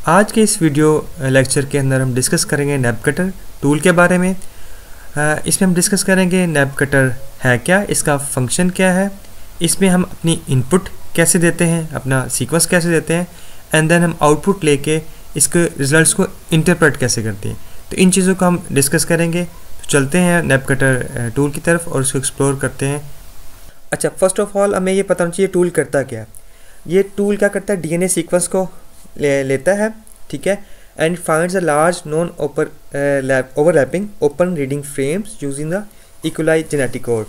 आज के इस वीडियो लेक्चर के अंदर हम डिस्कस करेंगे नैप कटर टूल के बारे में। इसमें हम डिस्कस करेंगे नैप कटर है क्या, इसका फंक्शन क्या है, इसमें हम अपनी इनपुट कैसे देते हैं, अपना सीक्वेंस कैसे देते हैं, एंड देन हम आउटपुट लेके इसके रिजल्ट्स को इंटरप्रेट कैसे करते हैं। तो इन चीज़ों को हम डिस्कस करेंगे। तो चलते हैं नैप कटर टूल की तरफ और उसको एक्सप्लोर करते हैं। अच्छा, फर्स्ट ऑफ ऑल हमें ये पता होना चाहिए टूल करता क्या है। ये टूल क्या करता है, डीएनए सीक्वेंस को लेता है, ठीक है, and finds a large non overlapping open reading frames using the E coli genetic code,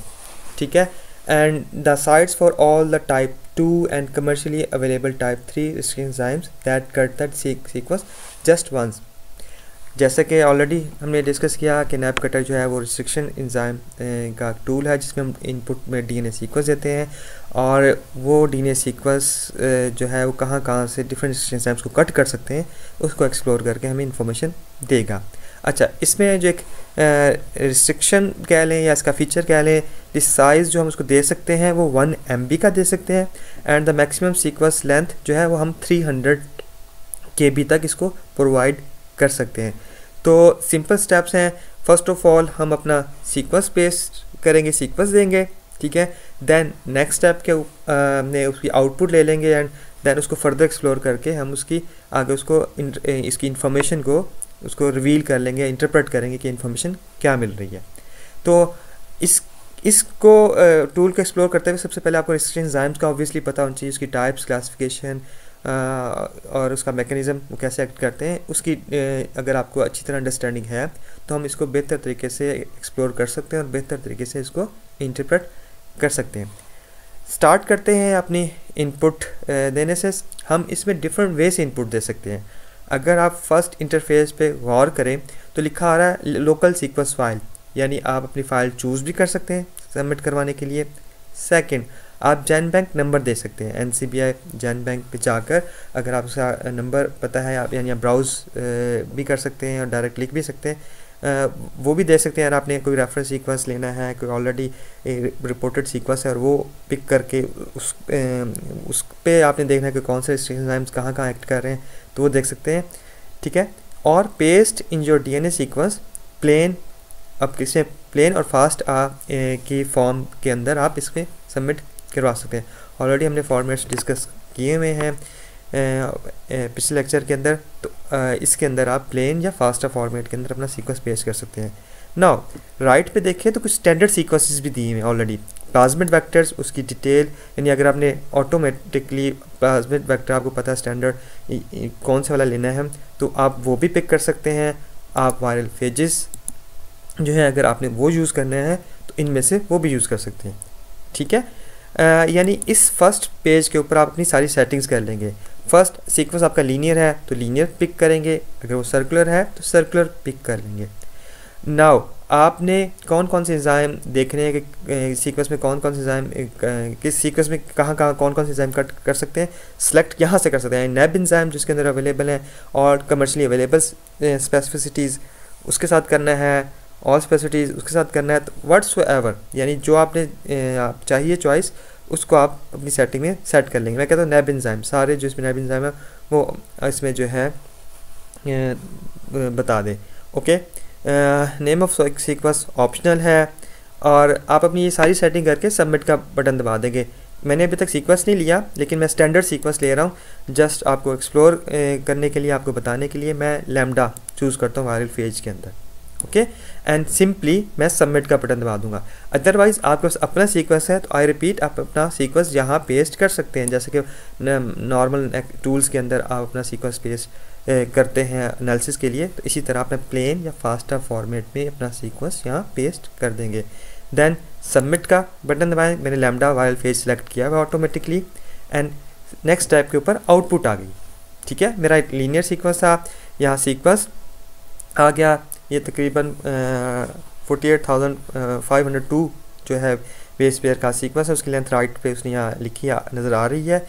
ठीक है, and the sites for all the type 2 and commercially available type 3 enzymes that cut that sequence just once. जैसे कि already हमने discuss किया कि nap cutter जो है वो रिस्ट्रिक्शन एंजाइम का टूल है जिसमें हम इनपुट में डीएनए सीक्वेंस देते हैं और वो डीएनए सीक्वेंस जो है वो कहाँ कहाँ से डिफरेंट एंजाइम्स को कट कर सकते हैं उसको एक्सप्लोर करके हमें इंफॉर्मेशन देगा। अच्छा, इसमें जो एक रिस्ट्रिक्शन कह लें या इसका फीचर कह लें, इस साइज़ जो हम उसको दे सकते हैं वो 1 MB का दे सकते हैं and the maximum sequence length जो है वो हम 300 KB तक इसको प्रोवाइड कर सकते हैं। तो सिंपल स्टेप्स हैं। फर्स्ट ऑफ ऑल हम अपना सीक्वेंस पेस्ट करेंगे, सीक्वेंस देंगे, ठीक है, देन नेक्स्ट स्टेप के हमने उसकी आउटपुट ले लेंगे एंड देन उसको फर्दर एक्सप्लोर करके हम उसकी आगे उसको इसकी इन्फॉर्मेशन को उसको रिवील कर लेंगे, इंटरप्रेट करेंगे कि इन्फॉर्मेशन क्या मिल रही है। तो इसको टूल को एक्सप्लोर करते हुए सबसे पहले आपको रिस्ट्रिक्शन एंजाइम्स का ऑब्वियसली पता होना चाहिए, उसकी टाइप्स, क्लासिफिकेशन और उसका मैकेनिज़्म वो कैसे एक्ट करते हैं उसकी अगर आपको अच्छी तरह अंडरस्टैंडिंग है तो हम इसको बेहतर तरीके से एक्सप्लोर कर सकते हैं और बेहतर तरीके से इसको इंटरप्रेट कर सकते हैं। स्टार्ट करते हैं अपनी इनपुट देने से। हम इसमें डिफरेंट वे से इनपुट दे सकते हैं। अगर आप फर्स्ट इंटरफेस पे गौर करें तो लिखा आ रहा है लोकल सीक्वेंस फाइल, यानी आप अपनी फ़ाइल चूज़ भी कर सकते हैं सबमिट करवाने के लिए। सेकंड, आप जैन बैंक नंबर दे सकते हैं, NCBI जैन बैंक पे जाकर अगर आप उसका नंबर पता है आप यानी आप ब्राउज़ भी कर सकते हैं और डायरेक्ट लिख भी सकते हैं, वो भी दे सकते हैं। अगर आपने कोई रेफरेंस सीक्वेंस लेना है, कोई ऑलरेडी रिपोर्टेड सीक्वेंस है और वो पिक करके उस पे आपने देखना है कि कौन से एंजाइम्स कहाँ कहाँ एक्ट कर रहे हैं तो वो देख सकते हैं, ठीक है। और paste in your DNA sequence plain, अब किसमें प्लेन और फास्ट की फॉर्म के अंदर आप इसमें सबमिट करवा सकते हैं। ऑलरेडी हमने फॉर्मेट्स डिस्कस किए हुए हैं पिछले लेक्चर के अंदर, तो इसके अंदर आप प्लेन या फास्टा फॉर्मेट के अंदर अपना सीक्वेंस पेश कर सकते हैं। नाउ राइट पे देखें तो कुछ स्टैंडर्ड सीक्वेंसेस भी दिए हुए हैं ऑलरेडी। प्लाज्मिड वेक्टर्स, उसकी डिटेल, यानी अगर आपने ऑटोमेटिकली प्लाज्मिड वेक्टर आपको पता है स्टैंडर्ड कौन सा वाला लेना है तो आप वो भी पिक कर सकते हैं। आप वायरल फेजेस जो है अगर आपने वो यूज़ करना है तो इनमें से वो भी यूज़ कर सकते हैं, ठीक है। यानी इस फर्स्ट पेज के ऊपर आप अपनी सारी सेटिंग्स कर लेंगे। फर्स्ट सीक्वेंस आपका लीनियर है तो लीनियर पिक करेंगे, अगर वो सर्कुलर है तो सर्कुलर पिक कर लेंगे। नाउ आपने कौन कौन से एंजाइम देखने हैं कि सीक्वेंस में कौन कौन से एंजाइम किस सीक्वेंस में कहाँ कहाँ कौन कौन से एंजाइम कट कर सकते हैं, सेलेक्ट यहाँ से कर सकते हैं। नैब एंजाइम जिसके अंदर अवेलेबल हैं और कमर्शली अवेलेबल स्पेसिफिसिटीज़ उसके साथ करना है, ऑल स्पेसिफिटीज़ उसके साथ करना है, तो व्हाट्सएवर यानी जो आपने आप चाहिए चॉइस उसको आप अपनी सेटिंग में सेट कर लेंगे। मैं कहता हूँ नैब एंजाइम सारे जो इसमें नैब एंजाइम है वो इसमें जो है बता दें। Okay, name of sequence optional है और आप अपनी ये सारी सेटिंग करके सबमिट का बटन दबा देंगे। मैंने अभी तक सीक्वेंस नहीं लिया लेकिन मैं स्टैंडर्ड सीक्वेंस ले रहा हूँ जस्ट आपको एक्सप्लोर करने के लिए, आपको बताने के लिए। मैं लैम्डा चूज़ करता हूँ वायरल फेज के अंदर, ओके, एंड सिंपली मैं सबमिट का बटन दबा दूंगा। अदरवाइज़ आपके पास अपना सीक्वेंस है तो आई रिपीट आप अपना सीक्वेंस यहाँ पेस्ट कर सकते हैं, जैसे कि नॉर्मल टूल्स के अंदर आप अपना सीक्वेंस पेस्ट करते हैं एनालिसिस के लिए, तो इसी तरह अपना प्लेन या फास्टा फॉर्मेट में अपना सीक्वेंस यहाँ पेस्ट कर देंगे। देन सबमिट का बटन दबाएं। मैंने लैम्डा वायरल फेज सेलेक्ट किया हुआ ऑटोमेटिकली एंड नेक्स्ट टाइप के ऊपर आउटपुट आ गई, ठीक है। मेरा एक लीनियर सीक्वेंस था, यहाँ सीक्वेंस आ गया, ये तकरीबन 48,502 जो है बेस पेयर का सीक्वेंस है, उसकी लेंथ राइट पे उसने यहाँ लिखी नज़र आ रही है।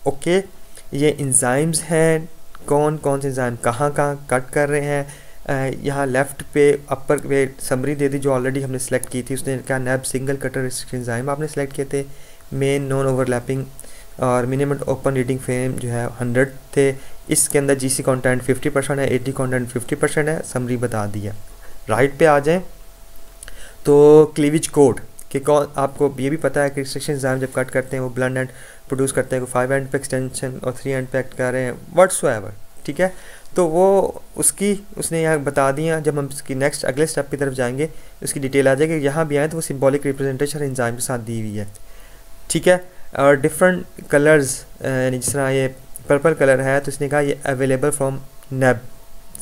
ओके, ये एंजाइम्स हैं, कौन कौन से एंजाइम कहाँ कहाँ कट कर रहे हैं। यहाँ लेफ़्ट पे अपर पे समरी दे दी जो ऑलरेडी हमने सेलेक्ट की थी। उसने क्या नैब सिंगल कटर रिस्ट्रिक्शन एंजाइम आपने सेलेक्ट किए थे, मेन नॉन ओवरलैपिंग और मिनिमम ओपन रीडिंग फ्रेम जो है 100 थे। इसके अंदर जीसी कंटेंट 50% है, 80 कंटेंट 50% है, समरी बता दी है। राइट पे आ जाएं तो क्लीवेज कोड कि कौन, आपको ये भी पता है कि रिस्ट्रिक्शन एंजाइम जब कट करते हैं वो ब्लड एंड प्रोड्यूस करते हैं, 5 एंड पे एक्सटेंशन और 3 एंड पे एक्ट कर रहे हैं व्हाट्सोएवर, ठीक है। तो वो उसने यहाँ बता दिया। जब हम इसकी नेक्स्ट अगले स्टेप की तरफ जाएंगे उसकी डिटेल आ जाएगी। यहाँ भी आए तो वो सिंबॉलिक रिप्रेजेंटेशन एंजाइम के साथ दी हुई है, ठीक है। और डिफरेंट कलर्स, यानी जिस तरह ये पर्पल कलर है तो इसने कहा ये अवेलेबल फ्रॉम नेब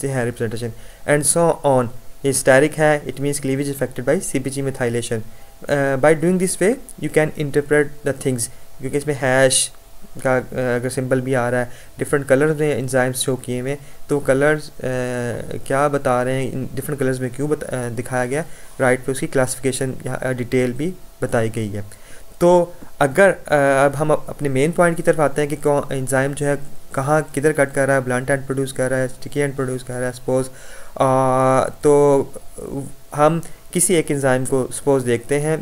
से है रिप्रेजेंटेशन, एंड सो ऑन। ये स्टेरिक है, it means cleavage affected by CpG methylation. By doing this way you can interpret the things, क्योंकि इसमें हैश का अगर सिंबल भी आ रहा है, डिफरेंट कलर्स में एंजाइम्स शो किए हुए, तो कलर्स क्या बता रहे हैं, इन डिफरेंट कलर्स में क्यों दिखाया गया, राइट पे उसकी क्लासिफिकेशन या डिटेल भी बताई गई है। तो अगर अब हम अपने मेन पॉइंट की तरफ आते हैं कि कौन एंजाइम जो है कहाँ किधर कट कर रहा है, ब्लंट एंड प्रोड्यूस कर रहा है, स्टिकी एंड प्रोड्यूस कर रहा है सपोज, तो हम किसी एक एंजाइम को सपोज देखते हैं,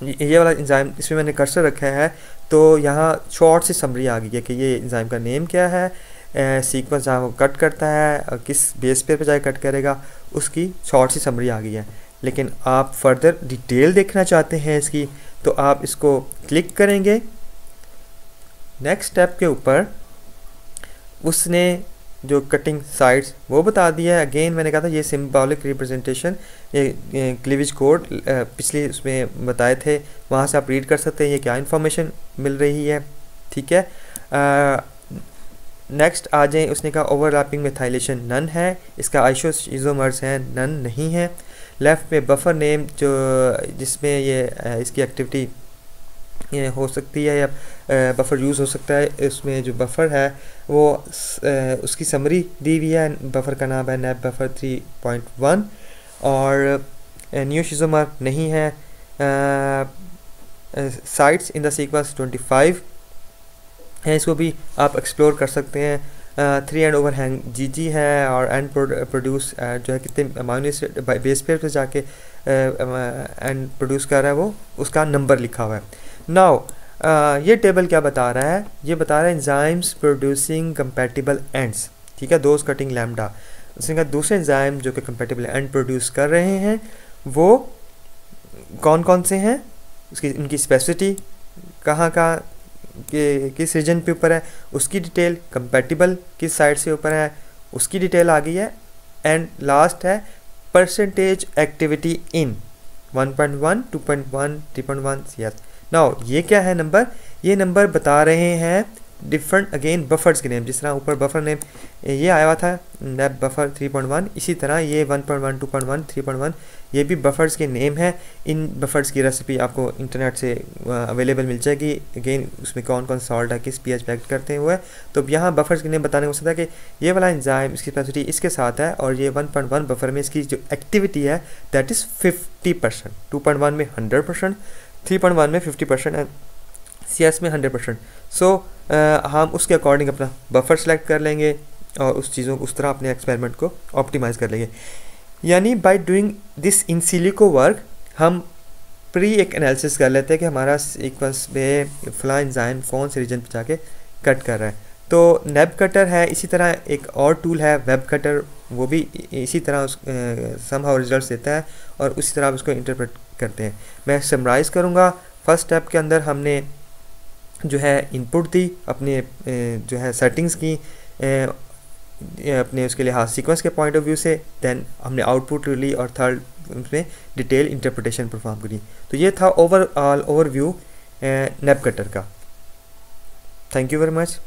ये वाला एंजाइम इसमें मैंने कर्सर रखा है, तो यहाँ शॉर्ट सी समरी आ गई है कि ये एंजाइम का नेम क्या है, सीक्वेंस जहाँ वो कट करता है और किस बेस पे जाके कट करेगा, उसकी शॉर्ट सी समरी आ गई है। लेकिन आप फर्दर डिटेल देखना चाहते हैं इसकी, तो आप इसको क्लिक करेंगे नेक्स्ट स्टेप के ऊपर, उसने जो कटिंग साइड्स वो बता दिया है। अगेन मैंने कहा था ये सिंबॉलिक रिप्रेजेंटेशन, ये क्लीवेज कोड पिछले उसमें बताए थे, वहाँ से आप रीड कर सकते हैं ये क्या इन्फॉर्मेशन मिल रही है, ठीक है। नेक्स्ट आ जाए, उसने कहा ओवरलैपिंग मिथाइलेशन नन है, इसका आइसोइसोमर्स हैं नन नहीं है। लेफ़्ट में बफर नेम जो जिसमें ये इसकी एक्टिविटी ये हो सकती है या बफर यूज़ हो सकता है, इसमें जो बफर है वो उसकी समरी दी हुई है। बफर का नाम है नेब बफर 3.1 और न्यूशिज़ोमर नहीं है। साइट्स इन द सीक्वेंस 25 है, इसको भी आप एक्सप्लोर कर सकते हैं। 3 एंड ओवरहैंग GG है और एंड प्रोड्यूस जो है कितने अमाइनो एसिड बेस पेयर पे जाके एंड प्रोड्यूस कर रहा है वो उसका नंबर लिखा हुआ है। नाउ ये टेबल क्या बता रहा है, ये बता रहा है एंजाइम्स प्रोड्यूसिंग कंपैटिबल एंड्स, ठीक है, दोज कटिंग लैम्डा। उसने कहा दूसरे एंजाइम जो कि कंपैटिबल एंड प्रोड्यूस कर रहे हैं वो कौन कौन से हैं, उसकी उनकी स्पेसिफिटी कहाँ किस रीजन पे ऊपर है, उसकी डिटेल, कंपैटिबल किस साइड से ऊपर है उसकी डिटेल आ गई है, एंड लास्ट है percentage activity in 1.1 2.1 3.1 CS। Now ये क्या है नंबर, ये नंबर बता रहे हैं डिफरेंट अगेन बफर्स के नेम, जिस तरह ऊपर बफर नेम ये आया हुआ था नेब बफर 3.1, इसी तरह ये 1.1 2.1 3.1 ये भी बफर्स के नेम है। इन बफर्स की रेसिपी आपको इंटरनेट से अवेलेबल मिल जाएगी। अगेन उसमें कौन कौन सॉल्ट है, किस pH पे एक्ट करते हुए, तो यहाँ बफर्स के नेम बताने को सकता है कि ये वाला एंजाइम इसकी स्पेसिफिटी इसके साथ है और ये 1.1 बफर में इसकी जो एक्टिविटी है दैट इज़ 50%, 2.1 में 100%, 3.1 में 50% है, CS में 100%। सो हम उसके अकॉर्डिंग अपना बफर सेलेक्ट कर लेंगे और उस चीज़ों को उस तरह अपने एक्सपेरिमेंट को ऑप्टिमाइज़ कर लेंगे। यानी by doing this in silico work हम प्री एक एनालिसिस कर लेते हैं कि हमारा सीक्वेंस में फला एंजाइम कौन से रीजन पर जाके कट कर रहा है। तो नेब कटर है, इसी तरह एक और टूल है वेब कटर, वो भी इसी तरह समहाउ रिजल्ट्स देता है और उसी तरह आप उसको इंटरप्रेट करते हैं। मैं समराइज़ करूँगा। फर्स्ट स्टेप के अंदर हमने जो है इनपुट दी, अपने जो है सेटिंग्स की अपने उसके लिहाज सीक्वेंस के पॉइंट ऑफ व्यू से, देन हमने आउटपुट ली और थर्ड उसमें डिटेल इंटरप्रिटेशन परफॉर्म करी। तो ये था ओवरऑल ओवरव्यू नेब कटर का। Thank you very much.